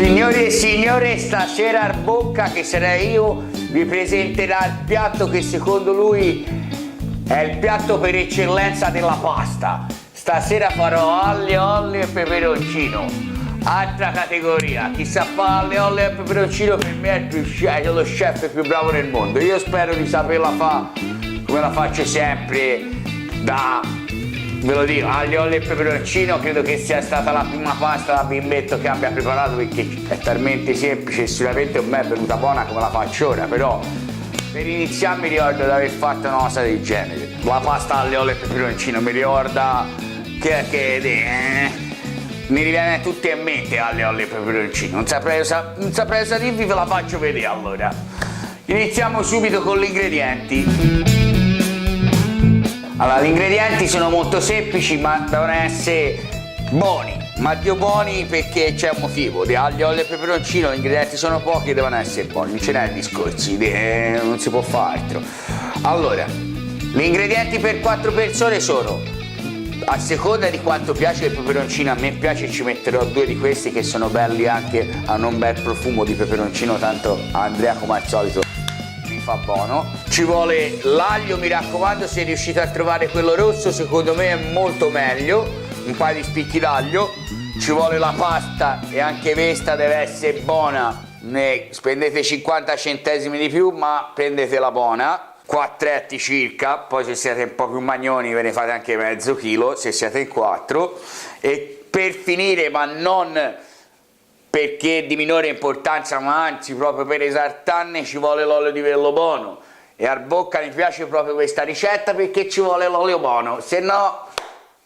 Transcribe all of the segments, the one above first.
Signori e signore, stasera Arbocca, che sarei io, vi presenterà il piatto che secondo lui è il piatto per eccellenza della pasta. Stasera farò aglio, olio e peperoncino. Altra categoria, chi sa fare aglio, olio e peperoncino per me è lo chef più bravo nel mondo. Io spero di saperla fare come la faccio sempre ve lo dico, aglio, olio e peperoncino. Credo che sia stata la prima pasta da bimbetto che abbia preparato, perché è talmente semplice e sicuramente a me è venuta buona come la faccio ora. Però per iniziare mi ricordo di aver fatto una cosa del genere. La pasta aglio, olio e peperoncino mi ricorda mi riviene tutti in mente aglio, olio e peperoncino. Non saprei cosa dirvi, ve la faccio vedere allora. Iniziamo subito con gli ingredienti. Allora, gli ingredienti sono molto semplici, ma devono essere buoni. Ma Dio buoni, perché c'è un motivo. Di aglio, olio e peperoncino, gli ingredienti sono pochi e devono essere buoni. Non ce n'è discorsi, non si può fare altro. Allora, gli ingredienti per 4 persone sono, a seconda di quanto piace il peperoncino, a me piace, ci metterò 2 di questi che sono belli, anche hanno un bel profumo di peperoncino, tanto Andrea come al solito fa buono. Ci vuole l'aglio, mi raccomando, se riuscite a trovare quello rosso, secondo me è molto meglio, un paio di spicchi d'aglio. Ci vuole la pasta, e anche questa deve essere buona, ne spendete 50 centesimi di più, ma prendetela buona, 4 etti circa. Poi se siete un po' più magnoni ve ne fate anche mezzo chilo se siete in 4. E per finire, ma non perché di minore importanza, ma anzi proprio per esaltarne, ci vuole l'olio di vello buono. E Arbocca mi piace proprio questa ricetta perché ci vuole l'olio buono, se no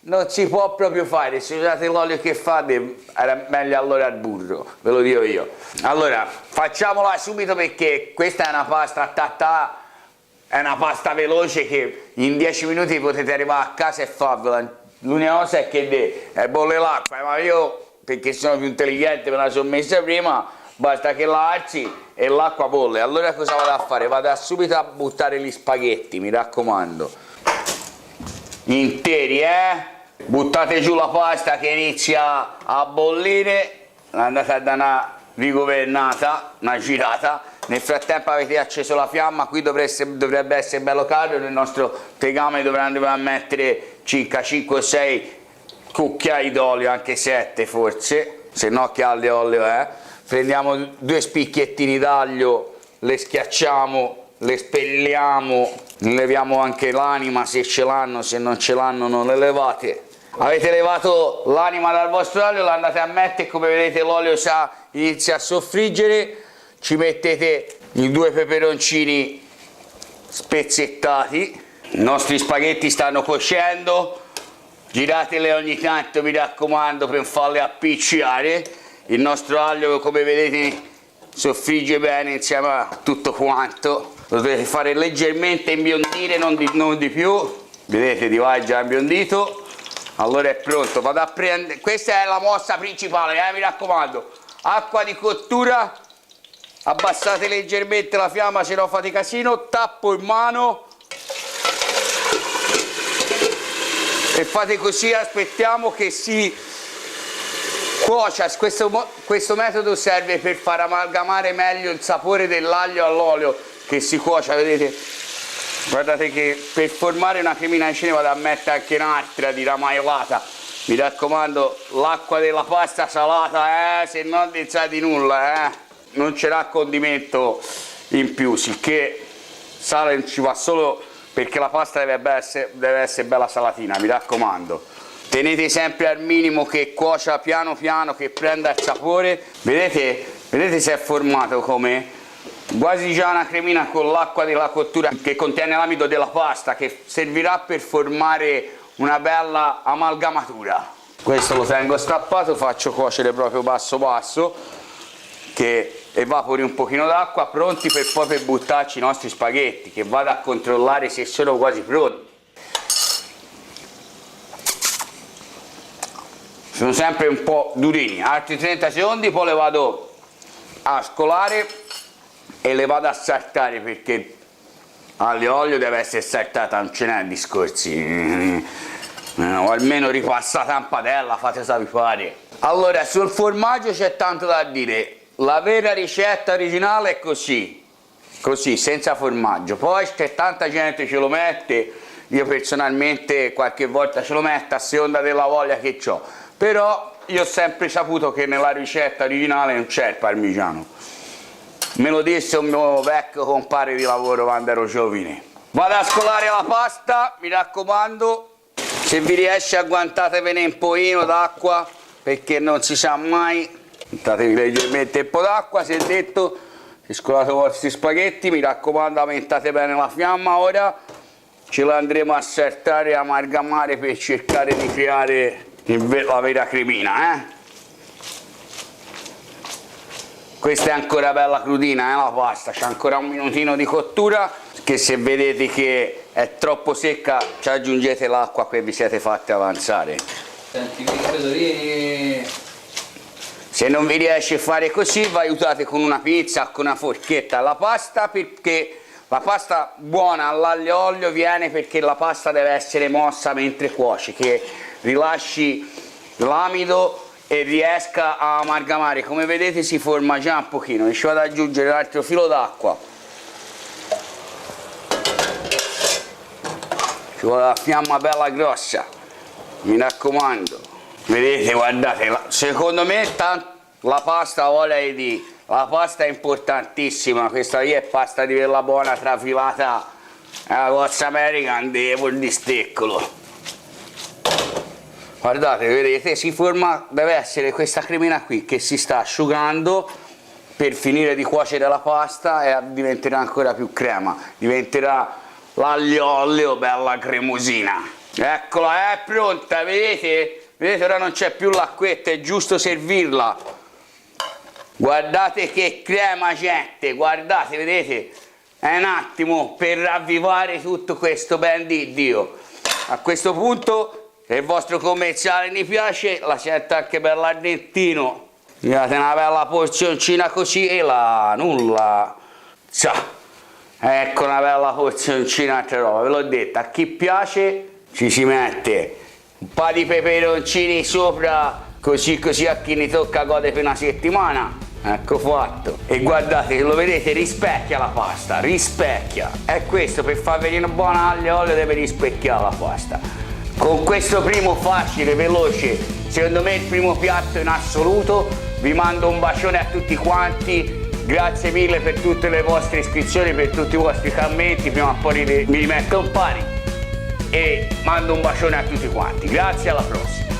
non si può proprio fare. Se usate l'olio che fate era meglio allora il burro, ve lo dico io. Allora facciamola subito, perché questa è una pasta è una pasta veloce che in 10 minuti potete arrivare a casa e farvela. L'unica cosa è che bolle l'acqua, ma io, perché sono più intelligente, me la sono messa prima, basta che la alzi e l'acqua bolle. Allora cosa vado a fare? Vado subito a buttare gli spaghetti, mi raccomando, interi, buttate giù la pasta che inizia a bollire, andate a dare una rigovernata, una girata. Nel frattempo avete acceso la fiamma, qui dovrebbe essere bello caldo, nel nostro tegame dovremmo mettere circa 5 o 6 cucchiai d'olio, anche 7 forse, se no che aglio e olio è. Prendiamo 2 spicchiettini d'aglio, le schiacciamo, le spelliamo, leviamo anche l'anima se ce l'hanno, se non ce l'hanno non le levate. Avete levato l'anima dal vostro olio, la andate a mettere, come vedete l'olio inizia a soffriggere, ci mettete i 2 peperoncini spezzettati, i nostri spaghetti stanno cuocendo. Giratele ogni tanto, mi raccomando, per farle appiccicare. Il nostro aglio, come vedete, soffrigge bene insieme a tutto quanto. Lo dovete fare leggermente imbiondire, non di più. Vedete, di là è già imbiondito. Allora è pronto. Vado a prendere. Questa è la mossa principale, mi raccomando. Acqua di cottura. Abbassate leggermente la fiamma, se no fate casino. Tappo in mano. E fate così, aspettiamo che si cuocia. Questo metodo serve per far amalgamare meglio il sapore dell'aglio all'olio che si cuocia, vedete? Guardate che per formare una cremina di cine vado a mettere anche un'altra di ramaiolata. Mi raccomando, l'acqua della pasta salata, se no non sa di nulla, non c'era condimento in più, sicché sale ci va solo perché la pasta deve essere bella salatina, mi raccomando. Tenete sempre al minimo che cuocia piano piano, che prenda il sapore. Vedete se è formato come? Quasi già una cremina con l'acqua della cottura che contiene l'amido della pasta, che servirà per formare una bella amalgamatura. Questo lo tengo strappato, faccio cuocere proprio basso basso, che evapori un pochino d'acqua, pronti per poi per buttarci i nostri spaghetti, che vado a controllare se sono quasi pronti. Sono sempre un po' durini, altri 30 secondi, poi le vado a scolare e le vado a saltare, perché all'olio deve essere saltata, non ce n'è discorsi. O almeno ripassate in padella, fate sapere. Allora, sul formaggio c'è tanto da dire. La vera ricetta originale è così, senza formaggio. Poi c'è tanta gente che ce lo mette, io personalmente qualche volta ce lo metto a seconda della voglia che ho. Però io ho sempre saputo che nella ricetta originale non c'è il parmigiano. Me lo disse un mio vecchio compare di lavoro quando ero giovane. Vado a scolare la pasta, mi raccomando, se vi riesce agguantatevene un pochino d'acqua, perché non si sa mai. Mettetevi leggermente un po' d'acqua, se detto, se scolate i vostri spaghetti, mi raccomando aumentate bene la fiamma. Ora ce la andremo a saltare e amalgamare per cercare di creare la vera cremina, Questa è ancora bella crudina, la pasta, c'è ancora un minutino di cottura, che se vedete che è troppo secca ci aggiungete l'acqua che vi siete fatti avanzare. Senti, vieni. Se non vi riesce a fare così, vi aiutate con una pizza, con una forchetta la pasta, perché la pasta buona all'aglio e olio viene perché la pasta deve essere mossa mentre cuoce, che rilasci l'amido e riesca a amalgamare. Come vedete si forma già un pochino. Ci vado ad aggiungere un altro filo d'acqua, ci vuole la fiamma bella grossa, mi raccomando. Vedete, guardate, secondo me la pasta, la pasta è importantissima. Questa qui è pasta di quella buona trafilata, la Costa American di steccolo. Guardate, vedete, si forma, deve essere questa cremina qui che si sta asciugando per finire di cuocere la pasta e diventerà ancora più crema, diventerà l'aglio olio bella cremosina. Eccola, è pronta, vedete? Vedete, ora non c'è più l'acquetta, è giusto servirla. Guardate che crema, gente, guardate, vedete? È un attimo per ravvivare tutto questo ben di Dio. A questo punto, se il vostro commensale vi piace, la sento anche bella argentino. Mi date una bella porzioncina così e la nulla. Ecco una bella porzioncina altra roba, ve l'ho detto, a chi piace ci si mette un po' di peperoncini sopra, così a chi ne tocca gode per una settimana. Ecco fatto. E guardate, lo vedete, rispecchia la pasta, rispecchia. È questo, per far venire buona aglio e olio deve rispecchiare la pasta. Con questo primo facile, veloce, secondo me il primo piatto in assoluto, vi mando un bacione a tutti quanti. Grazie mille per tutte le vostre iscrizioni, per tutti i vostri commenti, prima o poi mi rimetto un pari e mando un bacione a tutti quanti. Grazie, alla prossima.